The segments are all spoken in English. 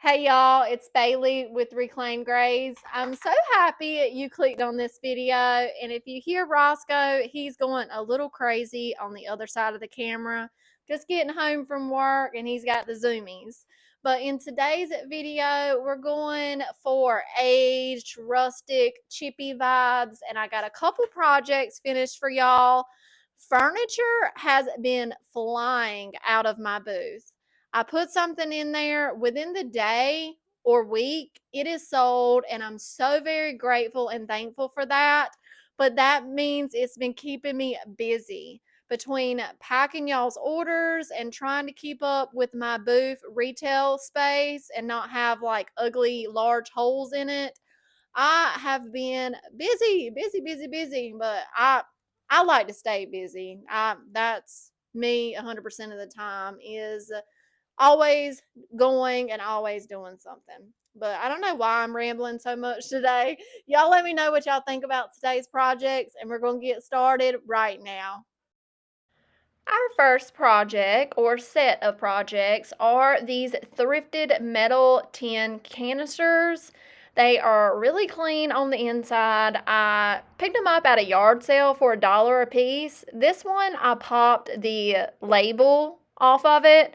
Hey y'all, it's Bailey with Reclaim Grays. I'm so happy you clicked on this video, and if you hear Roscoe, he's going a little crazy on the other side of the camera, just getting home from work, and he's got the zoomies. But in today's video, we're going for aged, rustic, chippy vibes, and I got a couple projects finished for y'all. Furniture has been flying out of my booth. I put something in there within the day or week, it is sold, and I'm so very grateful and thankful for that. But that means it's been keeping me busy between packing y'all's orders and trying to keep up with my booth retail space and not have like ugly large holes in it. I have been busy, busy, busy, busy, but I like to stay busy. That's me 100% of the time is always going and always doing something. But I don't know why I'm rambling so much today. Y'all let me know what y'all think about today's projects, and we're going to get started right now. Our first project or set of projects are these thrifted metal tin canisters. They are really clean on the inside. I picked them up at a yard sale for $1 a piece. This one, I popped the label off of it.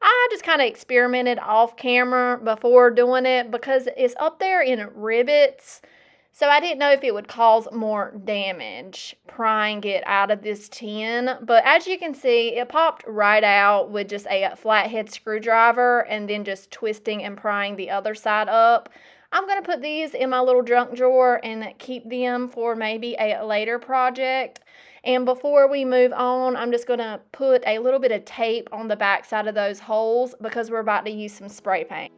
I just kind of experimented off camera before doing it because it's up there in rivets. So I didn't know if it would cause more damage prying it out of this tin. But as you can see, it popped right out with just a flathead screwdriver and then just twisting and prying the other side up. I'm going to put these in my little junk drawer and keep them for maybe a later project. And before we move on, I'm just going to put a little bit of tape on the back side of those holes because we're about to use some spray paint.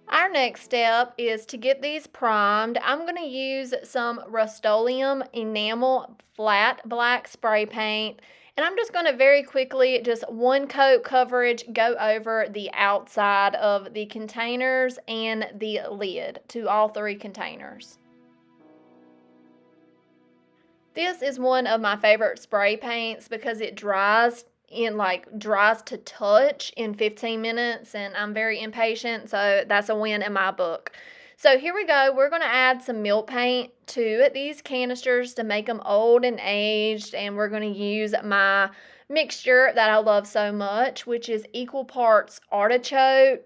Our next step is to get these primed. I'm going to use some Rust-Oleum enamel flat black spray paint, and I'm just going to very quickly, just one coat coverage, go over the outside of the containers and the lid to all three containers. This is one of my favorite spray paints because it dries to touch in 15 minutes, and I'm very impatient, so that's a win in my book. So here we go. We're going to add some milk paint to these canisters to make them old and aged, and we're going to use my mixture that I love so much, which is equal parts artichoke.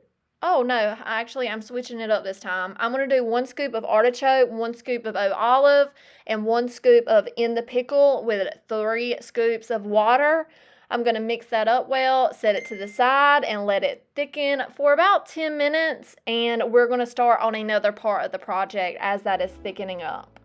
Oh no, actually I'm switching it up this time. I'm going to do 1 scoop of artichoke, 1 scoop of olive, and 1 scoop of in the pickle with 3 scoops of water. I'm going to mix that up well, set it to the side, and let it thicken for about 10 minutes, and we're going to start on another part of the project as that is thickening up.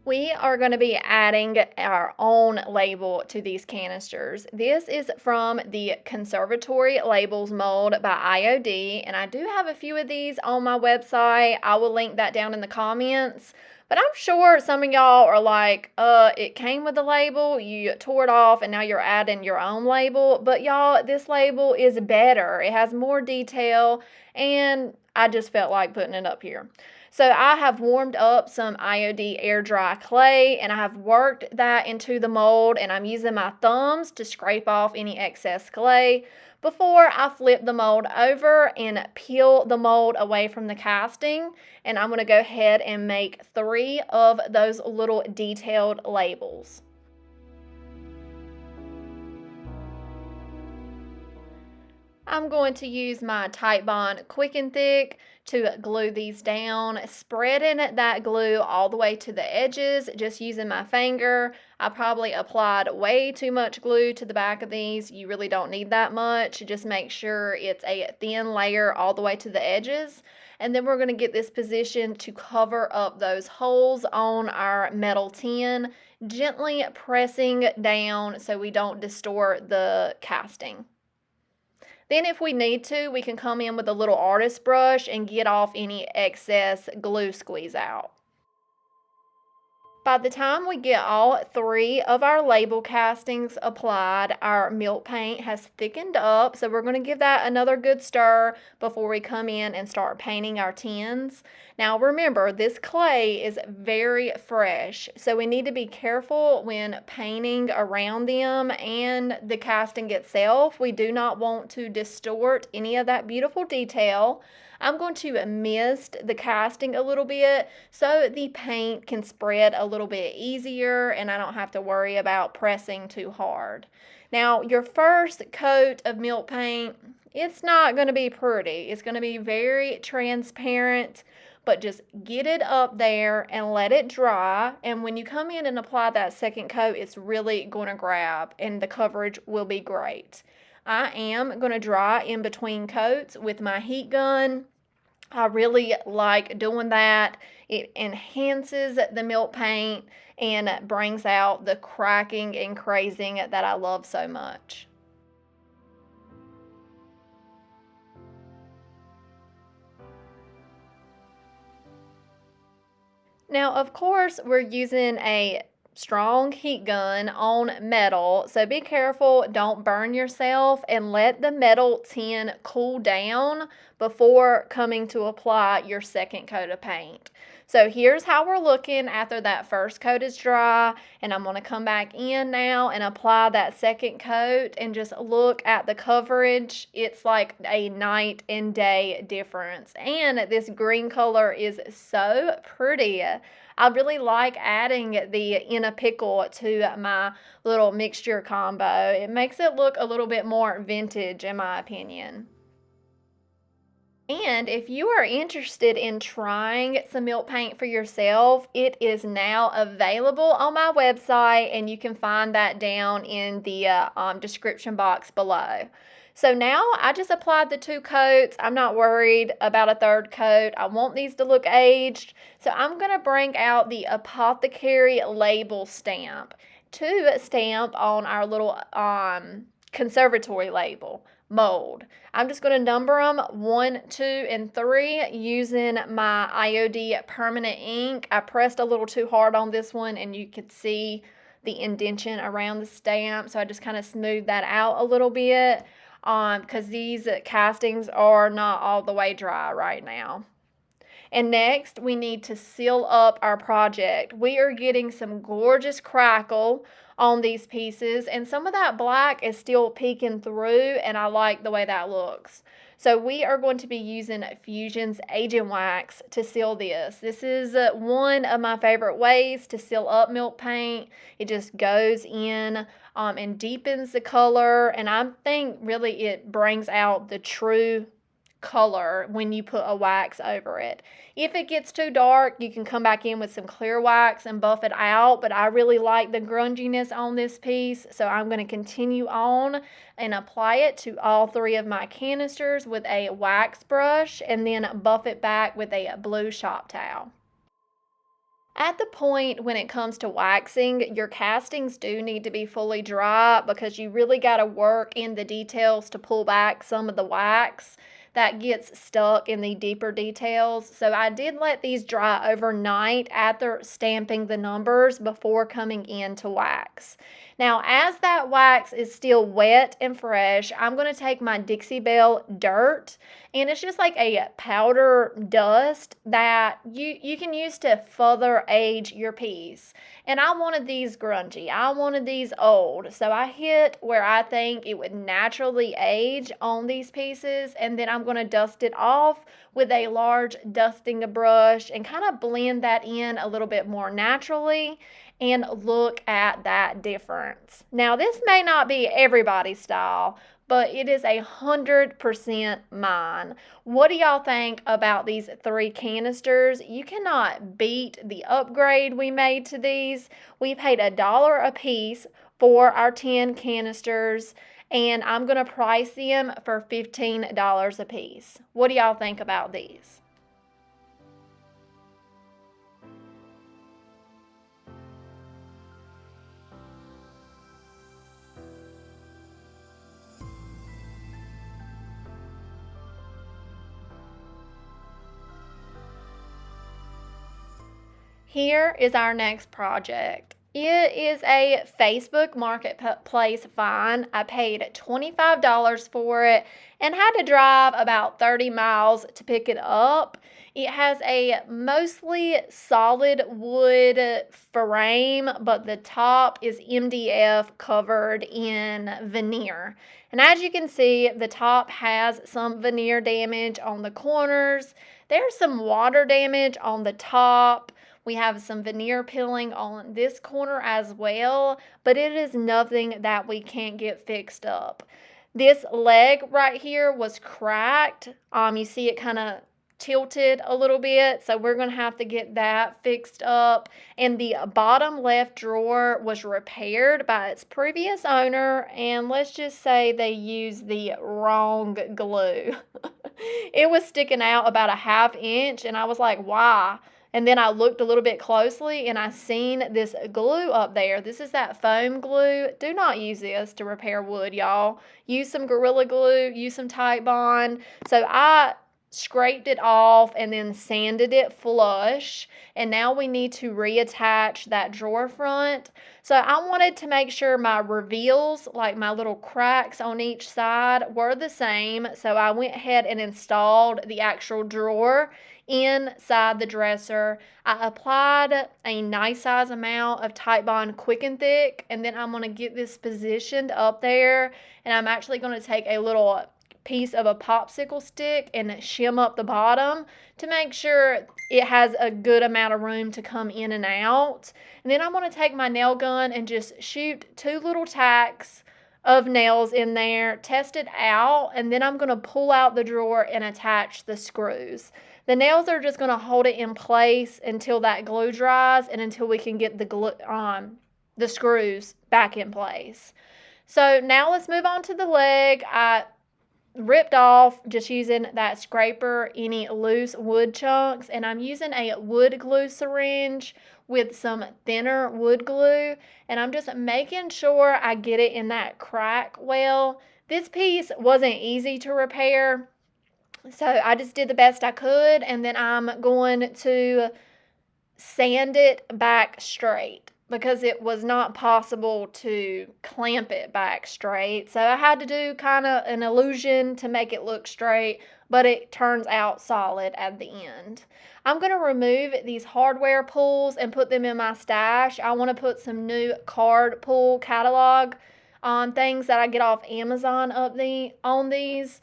We are going to be adding our own label to these canisters. This is from the Conservatory Labels mold by IOD, and I do have a few of these on my website. I will link that down in the comments. But I'm sure some of y'all are like, it came with a label, you tore it off, and now you're adding your own label. But y'all, this label is better. It has more detail, and I just felt like putting it up here. So I have warmed up some IOD air dry clay, and I have worked that into the mold, and I'm using my thumbs to scrape off any excess clay before I flip the mold over and peel the mold away from the casting. And I'm going to go ahead and make 3 of those little detailed labels. I'm going to use my Titebond Quick and Thick to glue these down, spreading that glue all the way to the edges, just using my finger. I probably applied way too much glue to the back of these. You really don't need that much. Just make sure it's a thin layer all the way to the edges. And then we're going to get this positioned to cover up those holes on our metal tin, gently pressing down so we don't distort the casting. Then if we need to, we can come in with a little artist brush and get off any excess glue squeeze out. By the time we get all 3 of our label castings applied, our milk paint has thickened up. So we're going to give that another good stir before we come in and start painting our tins. Now remember, this clay is very fresh, so we need to be careful when painting around them and the casting itself. We do not want to distort any of that beautiful detail. I'm going to mist the casting a little bit so the paint can spread a little bit easier and I don't have to worry about pressing too hard. Now, your first coat of milk paint, it's not going to be pretty. It's going to be very transparent, but just get it up there and let it dry. And when you come in and apply that second coat, it's really going to grab and the coverage will be great. I am going to dry in between coats with my heat gun. I really like doing that. It enhances the milk paint and brings out the cracking and crazing that I love so much. Now, of course, we're using a strong heat gun on metal, so be careful, don't burn yourself, and let the metal tin cool down before coming to apply your second coat of paint. So here's how we're looking after that first coat is dry, and I'm going to come back in now and apply that second coat and just look at the coverage. It's like a night and day difference, and this green color is so pretty. I really like adding the in a pickle to my little mixture combo. It makes it look a little bit more vintage in my opinion. And if you are interested in trying some milk paint for yourself, it is now available on my website and you can find that down in the description box below. So now I just applied the 2 coats. I'm not worried about a third coat. I want these to look aged. So I'm going to bring out the apothecary label stamp to stamp on our little conservatory label mold. I'm just going to number them 1, 2, and 3 using my IOD permanent ink. I pressed a little too hard on this one and you could see the indentation around the stamp, so I just kind of smoothed that out a little bit because these castings are not all the way dry right now. And next, we need to seal up our project. We are getting some gorgeous crackle on these pieces, and some of that black is still peeking through, and I like the way that looks. So we are going to be using Fusion's Agent Wax to seal this. This is one of my favorite ways to seal up milk paint. It just goes in and deepens the color, and I think really it brings out the true color when you put a wax over it. If it gets too dark, you can come back in with some clear wax and buff it out, but I really like the grunginess on this piece, so I'm going to continue on and apply it to all 3 of my canisters with a wax brush and then buff it back with a blue shop towel. At the point when it comes to waxing, your castings do need to be fully dry because you really got to work in the details to pull back some of the wax that gets stuck in the deeper details. So I did let these dry overnight after stamping the numbers before coming in to wax. Now, as that wax is still wet and fresh, I'm going to take my Dixie Belle dirt, and it's just like a powder dust that you can use to further age your piece. And I wanted these grungy. I wanted these old. So I hit where I think it would naturally age on these pieces, and then I'm going to dust it off with a large dusting brush and kind of blend that in a little bit more naturally and look at that difference. Now, this may not be everybody's style, but it is 100% mine. What do y'all think about these 3 canisters? You cannot beat the upgrade we made to these. We paid $1 a piece for our 10 canisters, and I'm going to price them for $15 a piece. What do y'all think about these? Here is our next project. It is a Facebook Marketplace find. I paid $25 for it and had to drive about 30 miles to pick it up. It has a mostly solid wood frame, but the top is MDF covered in veneer. And as you can see, the top has some veneer damage on the corners. There's some water damage on the top. We have some veneer peeling on this corner as well, but it is nothing that we can't get fixed up. This leg right here was cracked. You see it kind of tilted a little bit, so we're going to have to get that fixed up. And the bottom left drawer was repaired by its previous owner, and let's just say they used the wrong glue. It was sticking out about a ½ inch, and I was like, why? And then I looked a little bit closely and I seen this glue up there. This is that foam glue. Do not use this to repair wood, y'all. Use some Gorilla Glue, use some Titebond. So I scraped it off and then sanded it flush. And now we need to reattach that drawer front. So I wanted to make sure my reveals, like my little cracks on each side, were the same. So I went ahead and installed the actual drawer inside the dresser. I applied a nice size amount of Titebond Quick and Thick, and then I'm going to get this positioned up there, and I'm actually going to take a little piece of a popsicle stick and shim up the bottom to make sure it has a good amount of room to come in and out. And then I'm going to take my nail gun and just shoot 2 little tacks of nails in there, test it out, and then I'm going to pull out the drawer and attach the screws. The nails are just going to hold it in place until that glue dries and until we can get the screws back in place. So now let's move on to the leg. I ripped off, just using that scraper, any loose wood chunks, and I'm using a wood glue syringe with some thinner wood glue, and I'm just making sure I get it in that crack well. This piece wasn't easy to repair, so I just did the best I could, and then I'm going to sand it back straight because it was not possible to clamp it back straight. So I had to do kind of an illusion to make it look straight, but it turns out solid at the end. I'm going to remove these hardware pulls and put them in my stash. I want to put some new card pull catalog things that I get off Amazon on these.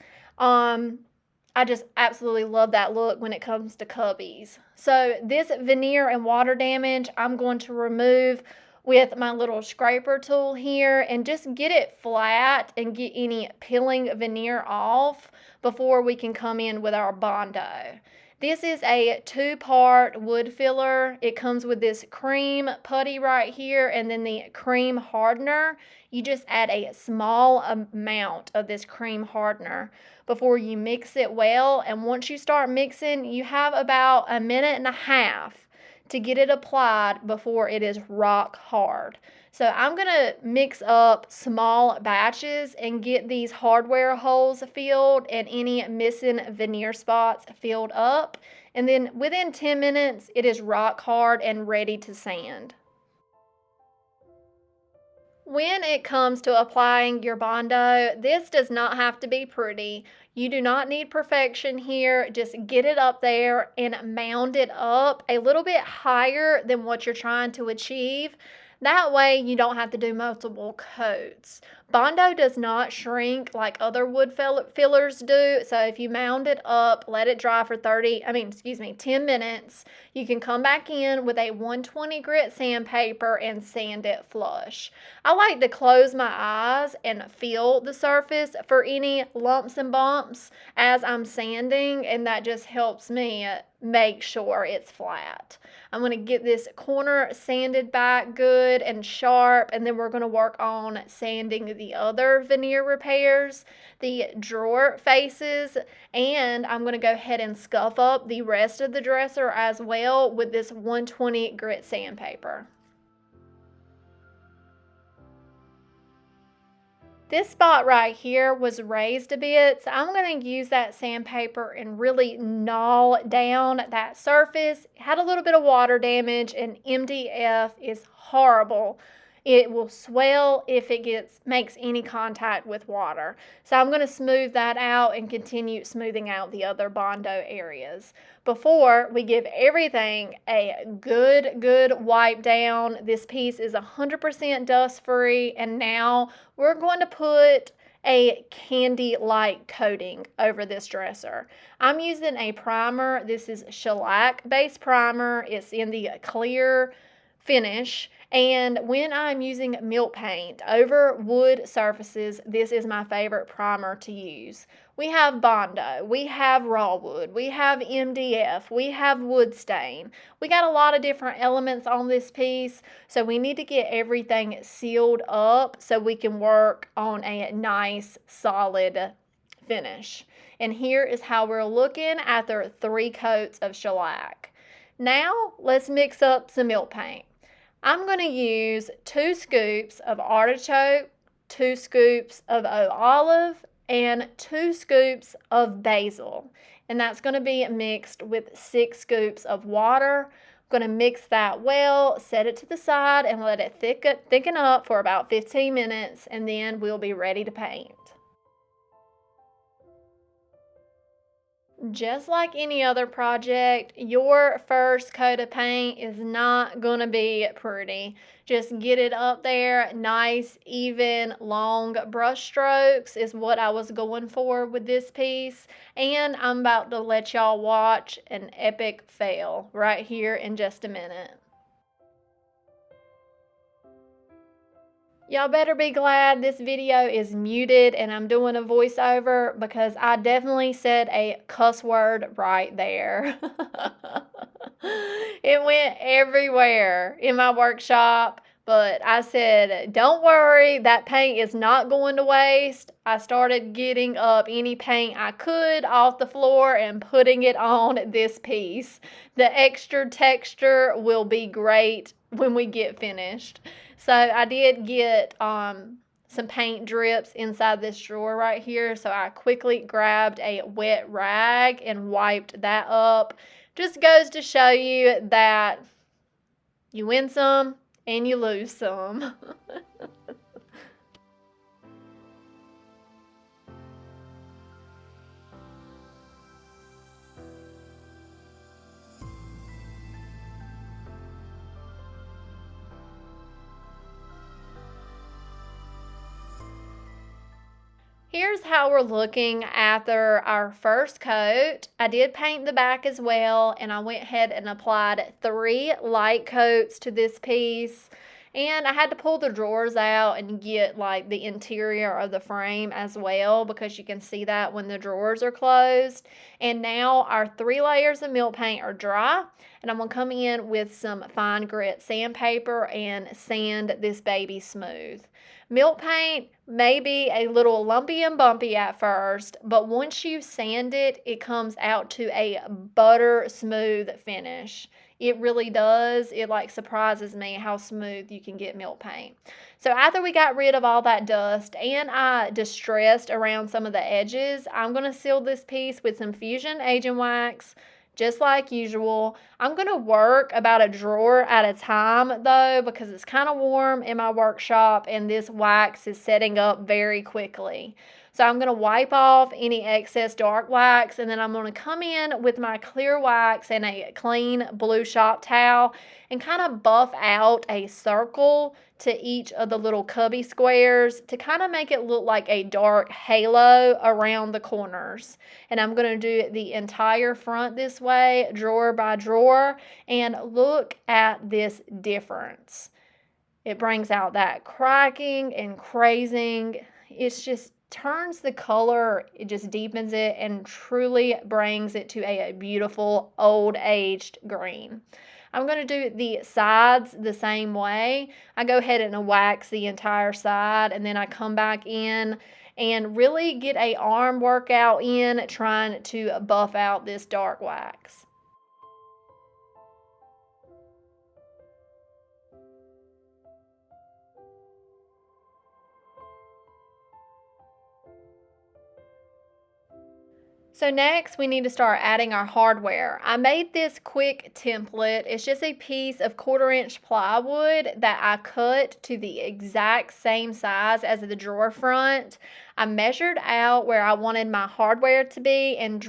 I just absolutely love that look when it comes to cubbies. So this veneer and water damage, I'm going to remove with my little scraper tool here and just get it flat and get any peeling veneer off before we can come in with our Bondo. This is a 2-part wood filler. It comes with this cream putty right here and then the cream hardener. You just add a small amount of this cream hardener before you mix it well. And once you start mixing, you have about 1.5 minutes to get it applied before it is rock hard. So I'm going to mix up small batches and get these hardware holes filled and any missing veneer spots filled up. And then within 10 minutes, it is rock hard and ready to sand. When it comes to applying your Bondo, this does not have to be pretty. You do not need perfection here. Just get it up there and mound it up a little bit higher than what you're trying to achieve. That way you don't have to do multiple coats. Bondo does not shrink like other wood fillers do. So if you mound it up, let it dry for 10 minutes, you can come back in with a 120 grit sandpaper and sand it flush. I like to close my eyes and feel the surface for any lumps and bumps as I'm sanding, and that just helps me make sure it's flat. I'm going to get this corner sanded back good and sharp, and then we're going to work on sanding the other veneer repairs, the drawer faces, and I'm going to go ahead and scuff up the rest of the dresser as well with this 120 grit sandpaper. This spot right here was raised a bit, so I'm going to use that sandpaper and really gnaw down that surface. It had a little bit of water damage, and MDF is horrible. It will swell if it makes any contact with water. So I'm going to smooth that out and continue smoothing out the other Bondo areas. Before we give everything a good wipe down, this piece is 100% dust free, and now we're going to put a candy-like coating over this dresser. I'm using a primer. This is shellac-based primer. It's in the clear finish. And when I'm using milk paint over wood surfaces, this is my favorite primer to use. We have Bondo, we have raw wood, we have MDF, we have wood stain. We got a lot of different elements on this piece, so we need to get everything sealed up so we can work on a nice solid finish. And here is how we're looking after 3 coats of shellac. Now let's mix up some milk paint. I'm going to use 2 scoops of artichoke, 2 scoops of olive, and 2 scoops of basil. And that's going to be mixed with 6 scoops of water. I'm going to mix that well, set it to the side, and let it thicken up for about 15 minutes, and then we'll be ready to paint. Just like any other project, your first coat of paint is not going to be pretty. Just get it up there, nice, even, long brush strokes is what I was going for with this piece. And I'm about to let y'all watch an epic fail right here in just a minute. Y'all better be glad this video is muted and I'm doing a voiceover, because I definitely said a cuss word right there. It went everywhere in my workshop, but I said, don't worry, that paint is not going to waste. I started getting up any paint I could off the floor and putting it on this piece. The extra texture will be great when we get finished. So I did get some paint drips inside this drawer right here. So I quickly grabbed a wet rag and wiped that up. Just goes to show you that you win some and you lose some. Here's how we're looking after our first coat. I did paint the back as well, and I went ahead and applied 3 light coats to this piece. And I had to pull the drawers out and get like the interior of the frame as well, because you can see that when the drawers are closed. And now our 3 layers of milk paint are dry, and I'm going to come in with some fine grit sandpaper and sand this baby smooth. Milk paint may be a little lumpy and bumpy at first, but once you sand it, it comes out to a butter smooth finish. It really does. It like surprises me how smooth you can get milk paint. So after we got rid of all that dust and I distressed around some of the edges, I'm going to seal this piece with some Fusion Agent Wax. Just like usual. I'm going to work about a drawer at a time though, because it's kind of warm in my workshop and this wax is setting up very quickly. So I'm going to wipe off any excess dark wax, and then I'm going to come in with my clear wax and a clean blue shop towel and kind of buff out a circle to each of the little cubby squares to kind of make it look like a dark halo around the corners. And I'm going to do the entire front this way, drawer by drawer, and look at this difference. It brings out that cracking and crazing. It's just turns the color, it just deepens it and truly brings it to a beautiful old aged green. I'm going to do the sides the same way. I go ahead and wax the entire side, and then I come back in and really get a arm workout in trying to buff out this dark wax. So next we need to start adding our hardware. I made this quick template. It's just a piece of 1/4-inch plywood that I cut to the exact same size as the drawer front. I measured out where I wanted my hardware to be and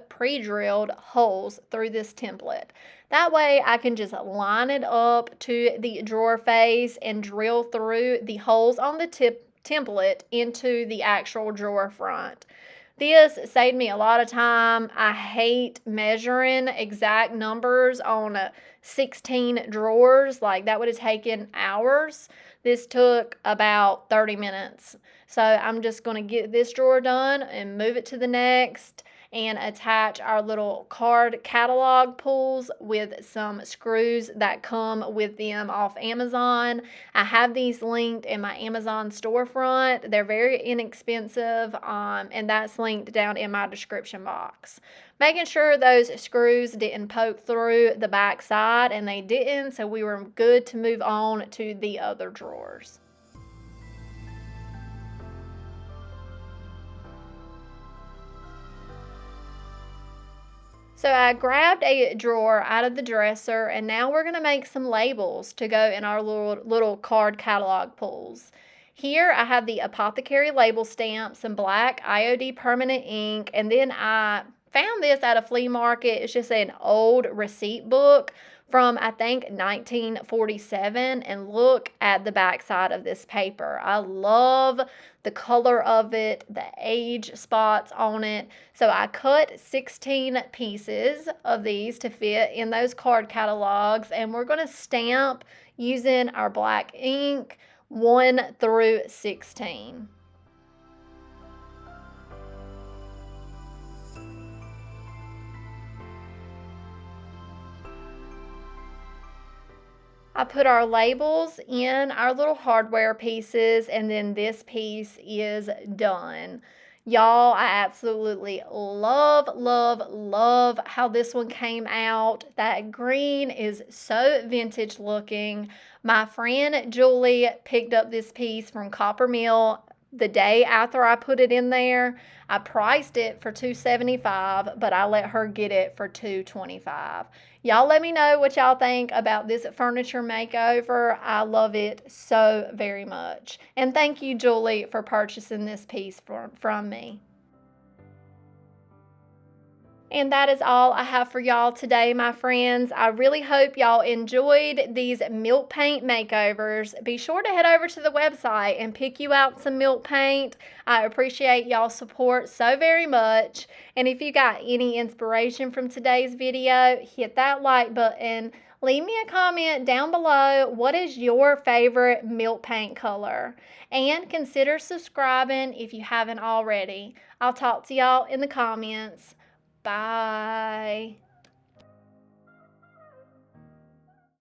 pre-drilled holes through this template. That way I can just line it up to the drawer face and drill through the holes on the template into the actual drawer front. This saved me a lot of time. I hate measuring exact numbers on 16 drawers. Like, that would have taken hours. This took about 30 minutes. So I'm just going to get this drawer done and move it to the next and attach our little card catalog pulls with some screws that come with them off Amazon. I have these linked in my Amazon storefront. They're very inexpensive, and that's linked down in my description box. Making sure those screws didn't poke through the back side, and they didn't, so we were good to move on to the other drawers. So I grabbed a drawer out of the dresser, and now we're going to make some labels to go in our little card catalog pulls. Here I have the apothecary label stamp, some black IOD permanent ink, and then I found this at a flea market. It's just an old receipt book from, I think, 1947, and look at the back side of this paper. I love the color of it, the age spots on it. So I cut 16 pieces of these to fit in those card catalogs, and we're going to stamp using our black ink 1 through 16. I put our labels in our little hardware pieces, and then this piece is done. Y'all, I absolutely love, love, love how this one came out. That green is so vintage looking. My friend Julie picked up this piece from Coppermill the day after I put it in there. I priced it for $2.75, but I let her get it for $2.25. Y'all let me know what y'all think about this furniture makeover. I love it so very much. And thank you, Julie, for purchasing this piece from me. And that is all I have for y'all today, my friends. I really hope y'all enjoyed these milk paint makeovers. Be sure to head over to the website and pick you out some milk paint. I appreciate y'all's support so very much. And if you got any inspiration from today's video, hit that like button. Leave me a comment down below. What is your favorite milk paint color? And consider subscribing if you haven't already. I'll talk to y'all in the comments. Bye.